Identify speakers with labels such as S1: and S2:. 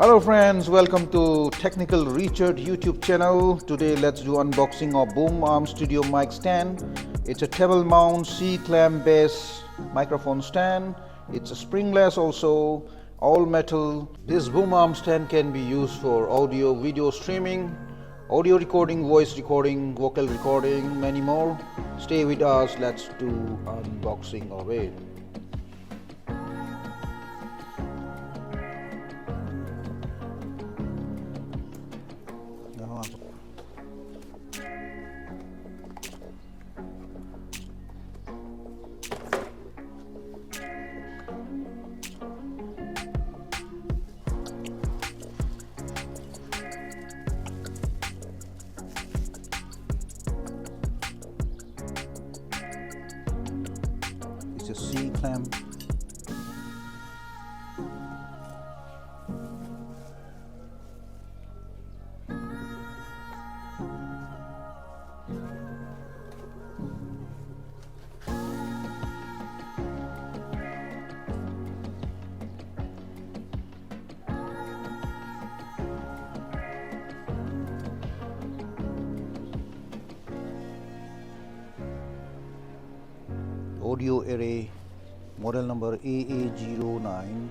S1: Hello friends, welcome to Technical Richard YouTube channel. Today let's do unboxing of Boom Arm Studio mic stand. It's a table mount C-clamp base microphone stand. It's a springless also, all metal. This Boom Arm stand can be used for audio, video streaming, audio recording, voice recording, vocal recording, many more. Stay with us, let's do unboxing of it. It's a C-clamp. Audio array, model number AA09.